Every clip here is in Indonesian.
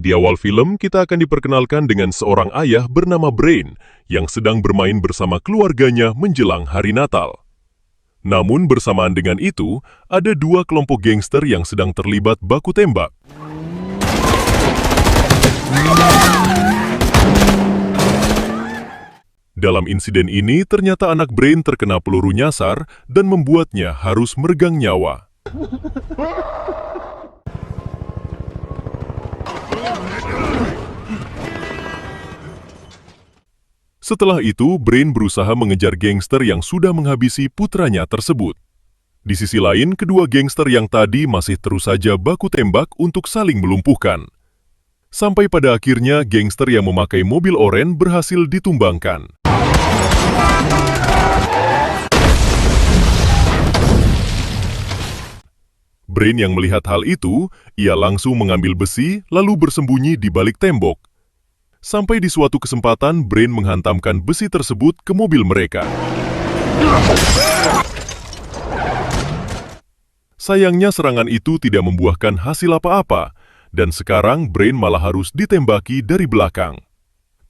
Di awal film, kita akan diperkenalkan dengan seorang ayah bernama Brain yang sedang bermain bersama keluarganya menjelang hari Natal. Namun bersamaan dengan itu, ada dua kelompok gangster yang sedang terlibat baku tembak. Dalam insiden ini, ternyata anak Brain terkena peluru nyasar dan membuatnya harus meregang nyawa. Setelah itu, Brain berusaha mengejar gangster yang sudah menghabisi putranya tersebut. Di sisi lain, kedua gangster yang tadi masih terus saja baku tembak untuk saling melumpuhkan. Sampai pada akhirnya, gangster yang memakai mobil oranye berhasil ditumbangkan. Brain yang melihat hal itu, ia langsung mengambil besi lalu bersembunyi di balik tembok. Sampai di suatu kesempatan, Brain menghantamkan besi tersebut ke mobil mereka. Sayangnya serangan itu tidak membuahkan hasil apa-apa, dan sekarang Brain malah harus ditembaki dari belakang.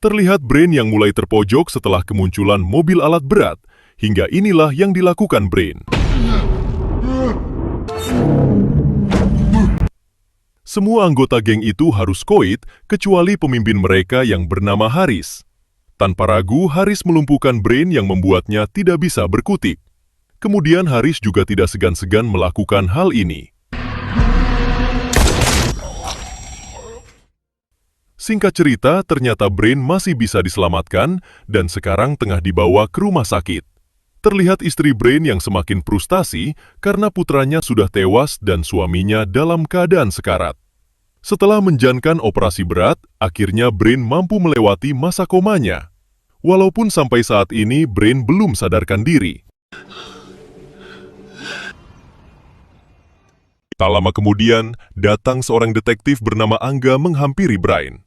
Terlihat Brain yang mulai terpojok setelah kemunculan mobil alat berat, hingga inilah yang dilakukan Brain. Semua anggota geng itu harus koit, kecuali pemimpin mereka yang bernama Haris. Tanpa ragu, Haris melumpuhkan Brain yang membuatnya tidak bisa berkutik. Kemudian Haris juga tidak segan-segan melakukan hal ini. Singkat cerita, ternyata Brain masih bisa diselamatkan dan sekarang tengah dibawa ke rumah sakit. Terlihat istri Brain yang semakin frustasi karena putranya sudah tewas dan suaminya dalam keadaan sekarat. Setelah menjalankan operasi berat, akhirnya Brain mampu melewati masa komanya. Walaupun sampai saat ini Brain belum sadarkan diri. Tak lama kemudian, datang seorang detektif bernama Angga menghampiri Brain.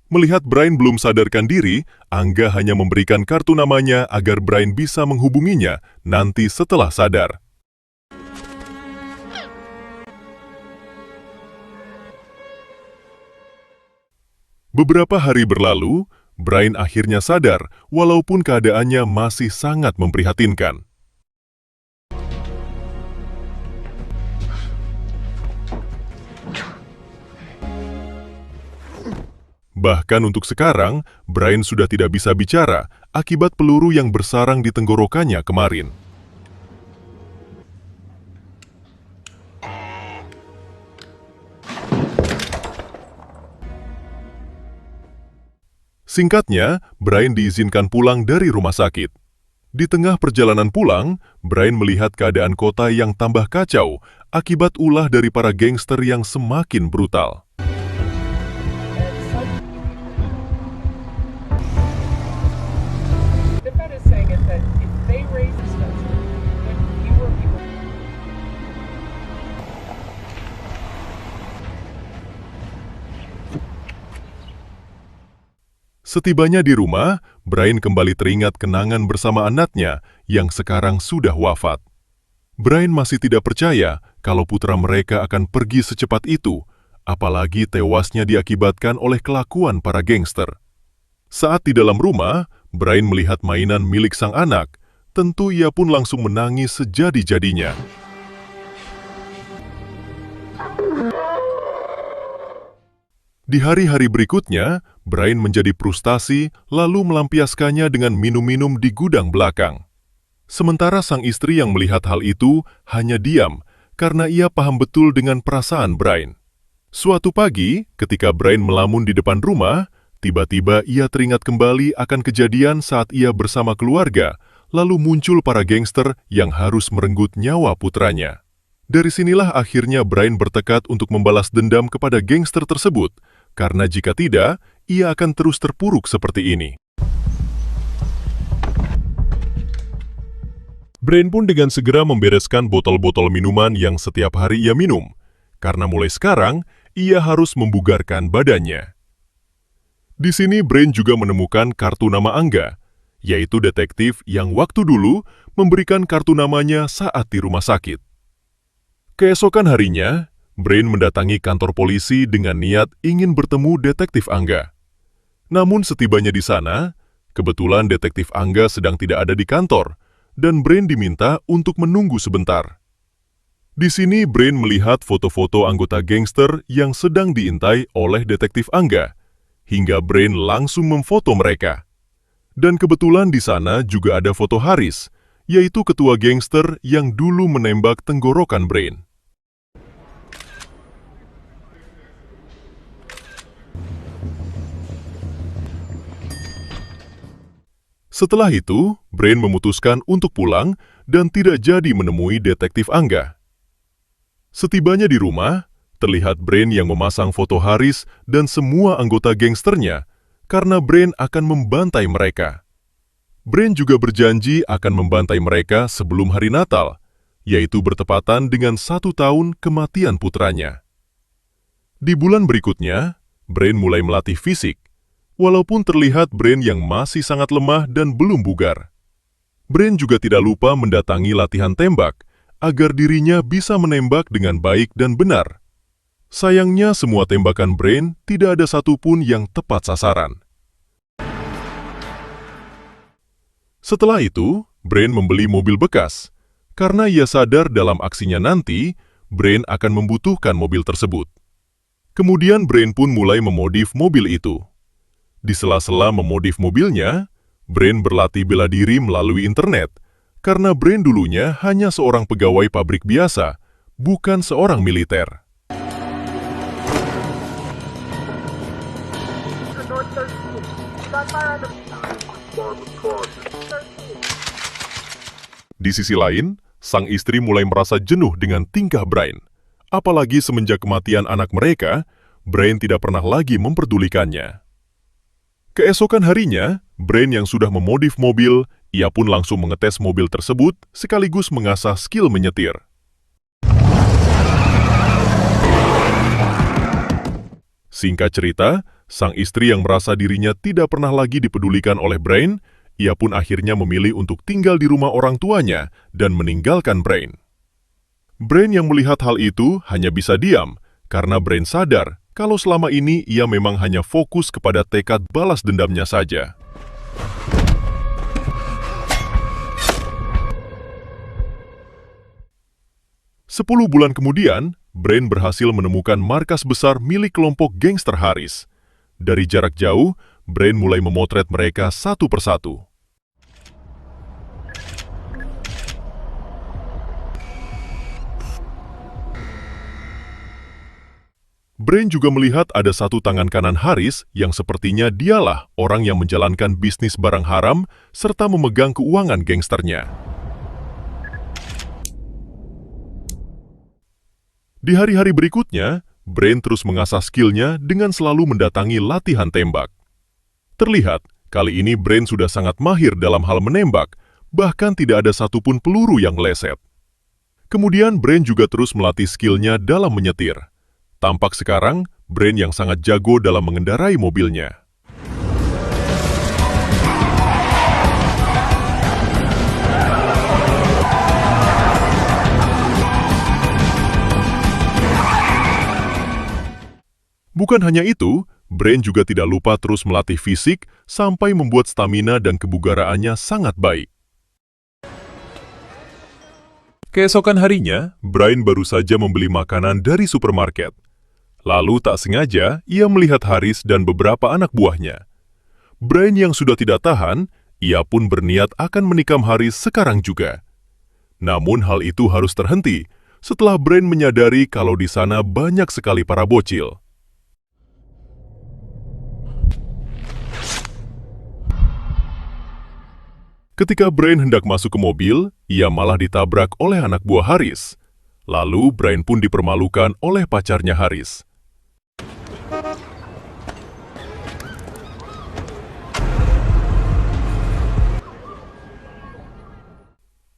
Melihat Brain belum sadarkan diri, Angga hanya memberikan kartu namanya agar Brain bisa menghubunginya nanti setelah sadar. Beberapa hari berlalu, Brain akhirnya sadar walaupun keadaannya masih sangat memprihatinkan. Bahkan untuk sekarang, Brain sudah tidak bisa bicara akibat peluru yang bersarang di tenggorokannya kemarin. Singkatnya, Brain diizinkan pulang dari rumah sakit. Di tengah perjalanan pulang, Brain melihat keadaan kota yang tambah kacau akibat ulah dari para gangster yang semakin brutal. Setibanya di rumah, Brain kembali teringat kenangan bersama anaknya yang sekarang sudah wafat. Brain masih tidak percaya kalau putra mereka akan pergi secepat itu, apalagi tewasnya diakibatkan oleh kelakuan para gangster. Saat di dalam rumah, Brain melihat mainan milik sang anak, tentu ia pun langsung menangis sejadi-jadinya. Di hari-hari berikutnya, Brain menjadi frustasi lalu melampiaskannya dengan minum-minum di gudang belakang. Sementara sang istri yang melihat hal itu hanya diam karena ia paham betul dengan perasaan Brain. Suatu pagi, ketika Brain melamun di depan rumah, tiba-tiba ia teringat kembali akan kejadian saat ia bersama keluarga, lalu muncul para gangster yang harus merenggut nyawa putranya. Dari sinilah akhirnya Brain bertekad untuk membalas dendam kepada gangster tersebut, karena jika tidak, ia akan terus terpuruk seperti ini. Brain pun dengan segera membereskan botol-botol minuman yang setiap hari ia minum, karena mulai sekarang, ia harus membugarkan badannya. Di sini Brain juga menemukan kartu nama Angga, yaitu detektif yang waktu dulu memberikan kartu namanya saat di rumah sakit. Keesokan harinya, Brain mendatangi kantor polisi dengan niat ingin bertemu Detektif Angga. Namun setibanya di sana, kebetulan Detektif Angga sedang tidak ada di kantor, dan Brain diminta untuk menunggu sebentar. Di sini Brain melihat foto-foto anggota gangster yang sedang diintai oleh Detektif Angga, hingga Brain langsung memfoto mereka. Dan kebetulan di sana juga ada foto Haris, yaitu ketua gangster yang dulu menembak tenggorokan Brain. Setelah itu, Brain memutuskan untuk pulang dan tidak jadi menemui Detektif Angga. Setibanya di rumah, terlihat Brain yang memasang foto Haris dan semua anggota gangsternya karena Brain akan membantai mereka. Brain juga berjanji akan membantai mereka sebelum hari Natal, yaitu bertepatan dengan 1 tahun kematian putranya. Di bulan berikutnya, Brain mulai melatih fisik, walaupun terlihat Brain yang masih sangat lemah dan belum bugar. Brain juga tidak lupa mendatangi latihan tembak, agar dirinya bisa menembak dengan baik dan benar. Sayangnya semua tembakan Brain tidak ada satupun yang tepat sasaran. Setelah itu, Brain membeli mobil bekas, karena ia sadar dalam aksinya nanti, Brain akan membutuhkan mobil tersebut. Kemudian Brain pun mulai memodif mobil itu. Di sela-sela memodif mobilnya, Brain berlatih bela diri melalui internet, karena Brain dulunya hanya seorang pegawai pabrik biasa, bukan seorang militer. Di sisi lain, sang istri mulai merasa jenuh dengan tingkah Brain. Apalagi semenjak kematian anak mereka, Brain tidak pernah lagi memperdulikannya. Keesokan harinya, Brain yang sudah memodif mobil, ia pun langsung mengetes mobil tersebut sekaligus mengasah skill menyetir. Singkat cerita, sang istri yang merasa dirinya tidak pernah lagi dipedulikan oleh Brain, ia pun akhirnya memilih untuk tinggal di rumah orang tuanya dan meninggalkan Brain. Brain yang melihat hal itu hanya bisa diam, karena Brain sadar kalau selama ini ia memang hanya fokus kepada tekad balas dendamnya saja. Sepuluh bulan kemudian, Brain berhasil menemukan markas besar milik kelompok gangster Haris. Dari jarak jauh, Brain mulai memotret mereka satu persatu. Brain juga melihat ada satu tangan kanan Haris yang sepertinya dialah orang yang menjalankan bisnis barang haram serta memegang keuangan gangsternya. Di hari-hari berikutnya, Brain terus mengasah skillnya dengan selalu mendatangi latihan tembak. Terlihat, kali ini Brain sudah sangat mahir dalam hal menembak, bahkan tidak ada satupun peluru yang meleset. Kemudian Brain juga terus melatih skillnya dalam menyetir. Tampak sekarang, Brain yang sangat jago dalam mengendarai mobilnya. Bukan hanya itu, Brain juga tidak lupa terus melatih fisik sampai membuat stamina dan kebugaraannya sangat baik. Keesokan harinya, Brain baru saja membeli makanan dari supermarket. Lalu tak sengaja, ia melihat Haris dan beberapa anak buahnya. Brain yang sudah tidak tahan, ia pun berniat akan menikam Haris sekarang juga. Namun hal itu harus terhenti setelah Brain menyadari kalau di sana banyak sekali para bocil. Ketika Brain hendak masuk ke mobil, ia malah ditabrak oleh anak buah Haris. Lalu Brain pun dipermalukan oleh pacarnya Haris.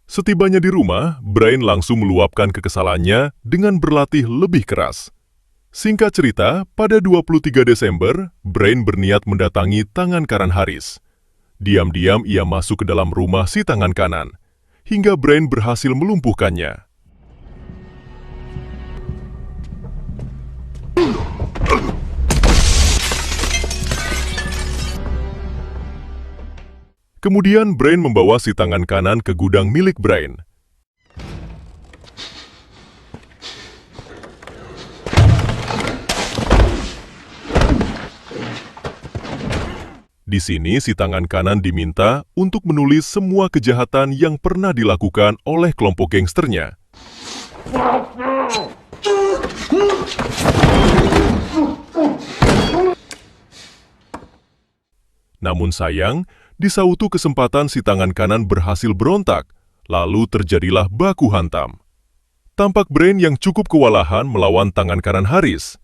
Setibanya di rumah, Brain langsung meluapkan kekesalannya dengan berlatih lebih keras. Singkat cerita, pada 23 Desember, Brain berniat mendatangi tangan kanan Haris. Diam-diam ia masuk ke dalam rumah si tangan kanan, hingga Brain berhasil melumpuhkannya. Kemudian Brain membawa si tangan kanan ke gudang milik Brain. Di sini si tangan kanan diminta untuk menulis semua kejahatan yang pernah dilakukan oleh kelompok gangsternya. Namun sayang, di suatu kesempatan si tangan kanan berhasil berontak, lalu terjadilah baku hantam. Tampak Brain yang cukup kewalahan melawan tangan kanan Haris.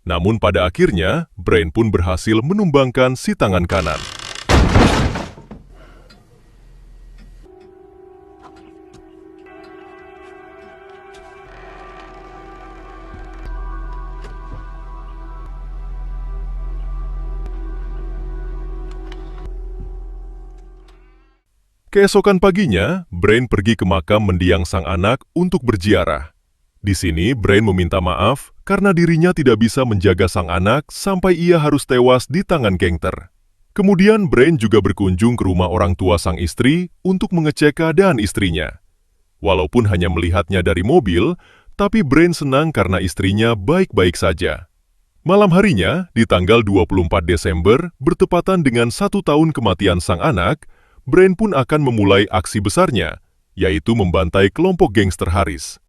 Namun pada akhirnya, Brain pun berhasil menumbangkan si tangan kanan. Keesokan paginya, Brain pergi ke makam mendiang sang anak untuk berziarah. Di sini, Brain meminta maaf karena dirinya tidak bisa menjaga sang anak sampai ia harus tewas di tangan gangster. Kemudian, Brain juga berkunjung ke rumah orang tua sang istri untuk mengecek keadaan istrinya. Walaupun hanya melihatnya dari mobil, tapi Brain senang karena istrinya baik-baik saja. Malam harinya, di tanggal 24 Desember, bertepatan dengan 1 tahun kematian sang anak, Brain pun akan memulai aksi besarnya, yaitu membantai kelompok gangster Haris.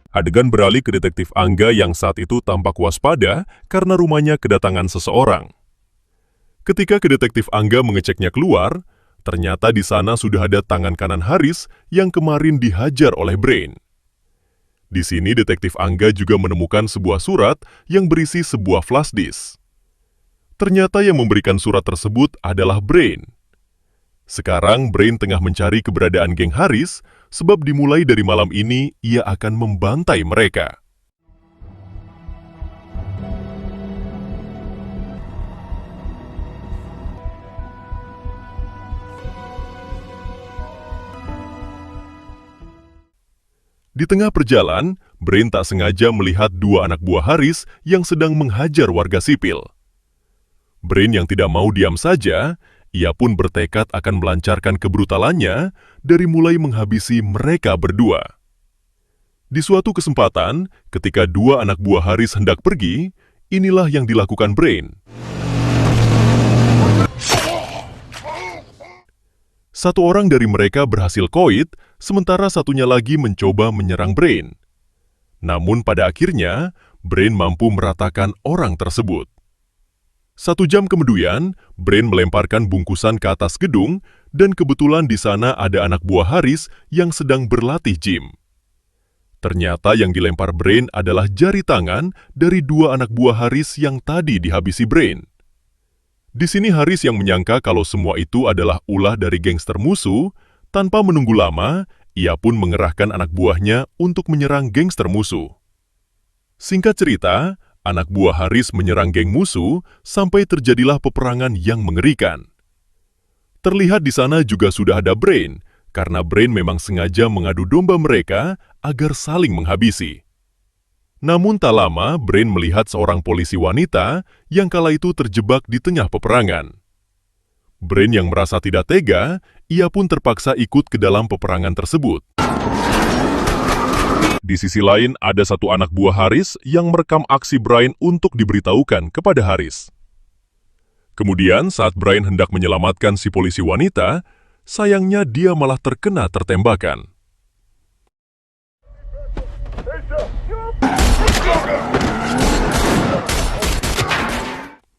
Adegan beralih ke detektif Angga yang saat itu tampak waspada karena rumahnya kedatangan seseorang. Ketika detektif Angga mengeceknya keluar, ternyata di sana sudah ada tangan kanan Haris yang kemarin dihajar oleh Brain. Di sini detektif Angga juga menemukan sebuah surat yang berisi sebuah flash disk. Ternyata yang memberikan surat tersebut adalah Brain. Sekarang Brain tengah mencari keberadaan geng Haris, sebab dimulai dari malam ini ia akan membantai mereka. Di tengah perjalanan, Brain tak sengaja melihat 2 anak buah Haris yang sedang menghajar warga sipil. Brain yang tidak mau diam saja, ia pun bertekad akan melancarkan kebrutalannya dari mulai menghabisi mereka berdua. Di suatu kesempatan, ketika 2 anak buah Haris hendak pergi, inilah yang dilakukan Brain. Satu orang dari mereka berhasil koit, sementara satunya lagi mencoba menyerang Brain. Namun pada akhirnya, Brain mampu meratakan orang tersebut. 1 jam kemudian, Brain melemparkan bungkusan ke atas gedung dan kebetulan di sana ada anak buah Haris yang sedang berlatih gym. Ternyata yang dilempar Brain adalah jari tangan dari 2 anak buah Haris yang tadi dihabisi Brain. Di sini Haris yang menyangka kalau semua itu adalah ulah dari gangster musuh, tanpa menunggu lama, ia pun mengerahkan anak buahnya untuk menyerang gangster musuh. Singkat cerita, anak buah Haris menyerang geng musuh sampai terjadilah peperangan yang mengerikan. Terlihat di sana juga sudah ada Brain, karena Brain memang sengaja mengadu domba mereka agar saling menghabisi. Namun tak lama, Brain melihat seorang polisi wanita yang kala itu terjebak di tengah peperangan. Brain yang merasa tidak tega, ia pun terpaksa ikut ke dalam peperangan tersebut. Di sisi lain, ada satu anak buah Haris yang merekam aksi Brain untuk diberitahukan kepada Haris. Kemudian, saat Brain hendak menyelamatkan si polisi wanita, sayangnya dia malah terkena tertembakan.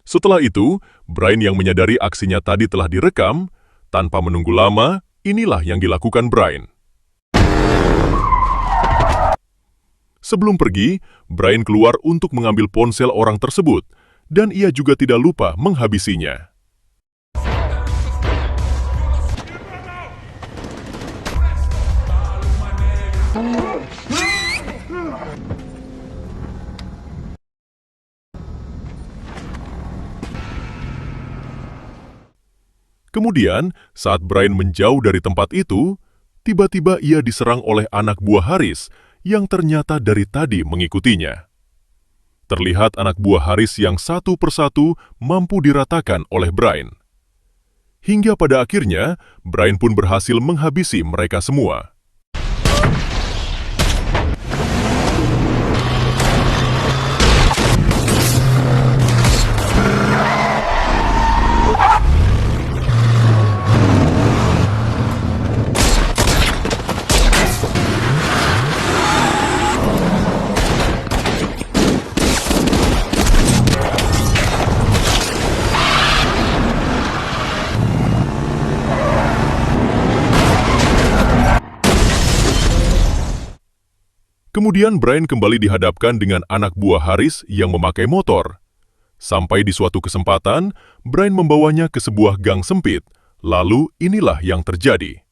Setelah itu, Brain yang menyadari aksinya tadi telah direkam, tanpa menunggu lama, Inilah yang dilakukan Brian. Sebelum pergi, Brian keluar untuk mengambil ponsel orang tersebut, dan ia juga tidak lupa menghabisinya. Kemudian, saat Brian menjauh dari tempat itu, tiba-tiba ia diserang oleh anak buah Haris yang ternyata dari tadi mengikutinya. Terlihat anak buah Haris yang satu persatu mampu diratakan oleh Brian. Hingga pada akhirnya, Brian pun berhasil menghabisi mereka semua. Kemudian Brian kembali dihadapkan dengan anak buah Haris yang memakai motor. Sampai di suatu kesempatan, Brian membawanya ke sebuah gang sempit. Lalu inilah yang terjadi.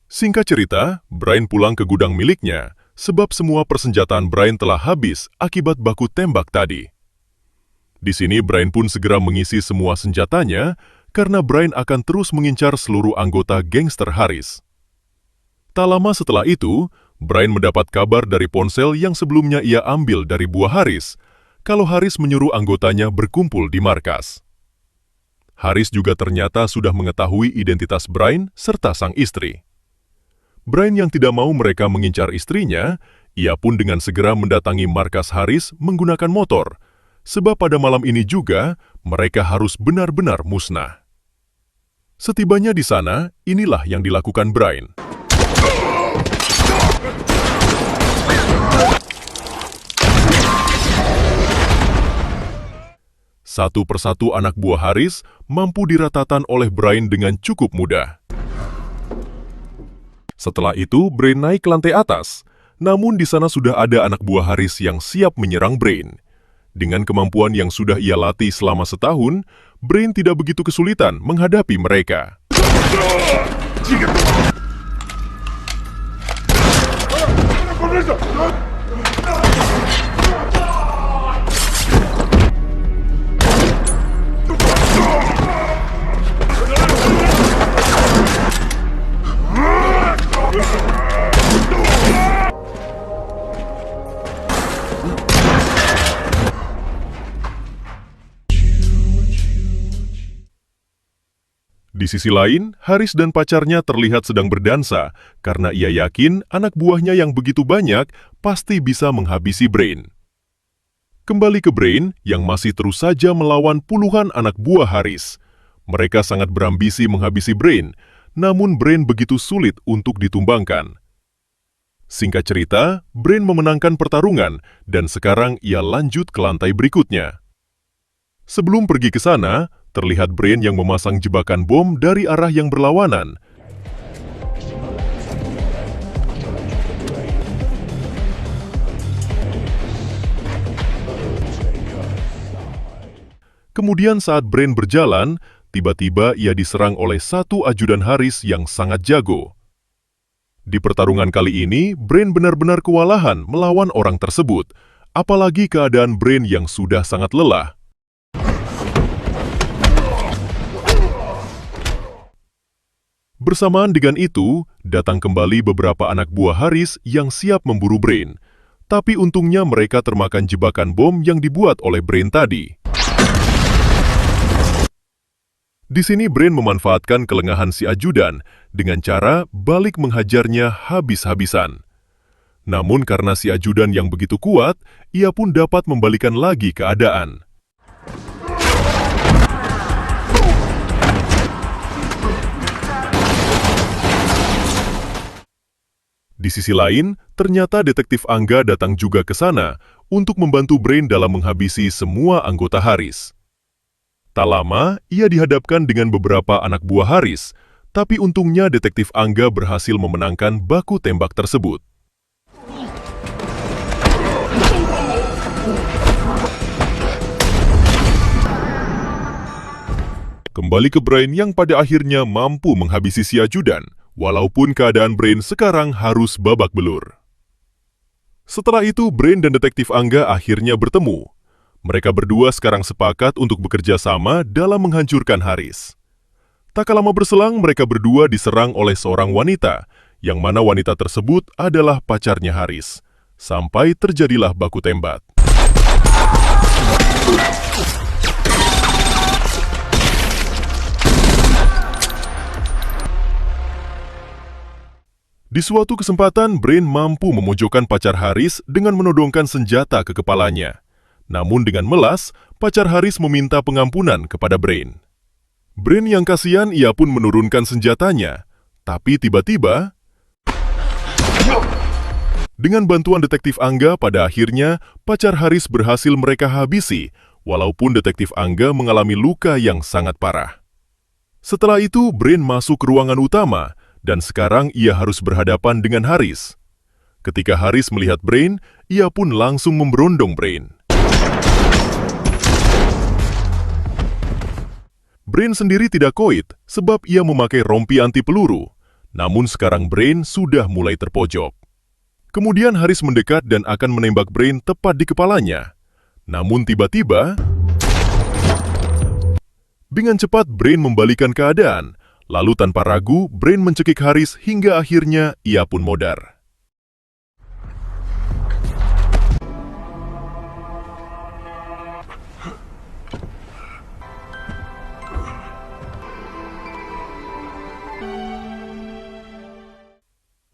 Singkat cerita, Brian pulang ke gudang miliknya, sebab semua persenjataan Brian telah habis akibat baku tembak tadi. Di sini Brian pun segera mengisi semua senjatanya karena Brian akan terus mengincar seluruh anggota gangster Haris. Tak lama setelah itu, Brian mendapat kabar dari ponsel yang sebelumnya ia ambil dari buah Haris, kalau Haris menyuruh anggotanya berkumpul di markas. Haris juga ternyata sudah mengetahui identitas Brian serta sang istri. Brian yang tidak mau mereka mengincar istrinya, ia pun dengan segera mendatangi markas Haris menggunakan motor, sebab pada malam ini juga mereka harus benar-benar musnah. Setibanya di sana, inilah yang dilakukan Brian. Satu persatu anak buah Haris mampu diratakan oleh Brian dengan cukup mudah. Setelah itu, Brian naik ke lantai atas, namun di sana sudah ada anak buah Haris yang siap menyerang Brian. Dengan kemampuan yang sudah ia latih selama setahun, Brian tidak begitu kesulitan menghadapi mereka. Di sisi lain, Haris dan pacarnya terlihat sedang berdansa karena ia yakin anak buahnya yang begitu banyak pasti bisa menghabisi Brian. Kembali ke Brian yang masih terus saja melawan puluhan anak buah Haris. Mereka sangat berambisi menghabisi Brian, namun Brian begitu sulit untuk ditumbangkan. Singkat cerita, Brian memenangkan pertarungan dan sekarang ia lanjut ke lantai berikutnya. Sebelum pergi ke sana, terlihat Brian yang memasang jebakan bom dari arah yang berlawanan. Kemudian saat Brian berjalan, tiba-tiba ia diserang oleh satu ajudan Haris yang sangat jago. Di pertarungan kali ini, Brian benar-benar kewalahan melawan orang tersebut, apalagi keadaan Brian yang sudah sangat lelah. Bersamaan dengan itu, datang kembali beberapa anak buah Haris yang siap memburu Brian. Tapi untungnya mereka termakan jebakan bom yang dibuat oleh Brian tadi. Di sini Brian memanfaatkan kelengahan si ajudan dengan cara balik menghajarnya habis-habisan. Namun karena si ajudan yang begitu kuat, ia pun dapat membalikan lagi keadaan. Di sisi lain, ternyata detektif Angga datang juga ke sana untuk membantu Brain dalam menghabisi semua anggota Haris. Tak lama, ia dihadapkan dengan beberapa anak buah Haris, tapi untungnya detektif Angga berhasil memenangkan baku tembak tersebut. Kembali ke Brain yang pada akhirnya mampu menghabisi si ajudan, walaupun keadaan Brain sekarang harus babak belur. Setelah itu, Brain dan detektif Angga akhirnya bertemu. Mereka berdua sekarang sepakat untuk bekerja sama dalam menghancurkan Haris. Tak lama berselang, mereka berdua diserang oleh seorang wanita, yang mana wanita tersebut adalah pacarnya Haris. Sampai terjadilah baku tembak. Di suatu kesempatan, Brain mampu memojokkan pacar Haris dengan menodongkan senjata ke kepalanya. Namun dengan melas, pacar Haris meminta pengampunan kepada Brain. Brain yang kasihan, ia pun menurunkan senjatanya. Tapi tiba-tiba, dengan bantuan detektif Angga, pada akhirnya pacar Haris berhasil mereka habisi, walaupun detektif Angga mengalami luka yang sangat parah. Setelah itu, Brain masuk ke ruangan utama, dan sekarang ia harus berhadapan dengan Haris. Ketika Haris melihat Brain, ia pun langsung memberondong Brain. Brain sendiri tidak koit sebab ia memakai rompi anti peluru. Namun sekarang Brain sudah mulai terpojok. Kemudian Haris mendekat dan akan menembak Brain tepat di kepalanya. Namun tiba-tiba, dengan cepat Brain membalikan keadaan. Lalu tanpa ragu, Brain mencekik Haris hingga akhirnya ia pun modar.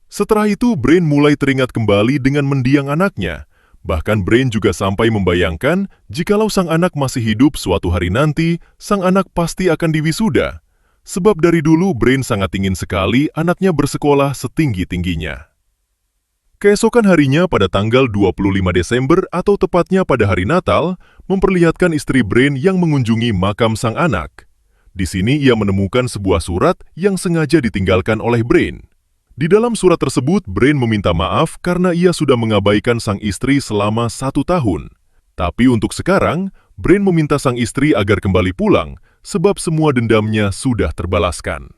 Setelah itu, Brain mulai teringat kembali dengan mendiang anaknya. Bahkan Brain juga sampai membayangkan jikalau sang anak masih hidup suatu hari nanti, sang anak pasti akan diwisuda. Sebab dari dulu Brain sangat ingin sekali anaknya bersekolah setinggi-tingginya. Keesokan harinya pada tanggal 25 Desember atau tepatnya pada hari Natal, memperlihatkan istri Brain yang mengunjungi makam sang anak. Di sini ia menemukan sebuah surat yang sengaja ditinggalkan oleh Brain. Di dalam surat tersebut, Brain meminta maaf karena ia sudah mengabaikan sang istri selama 1 tahun. Tapi untuk sekarang, Brain meminta sang istri agar kembali pulang, sebab semua dendamnya sudah terbalaskan.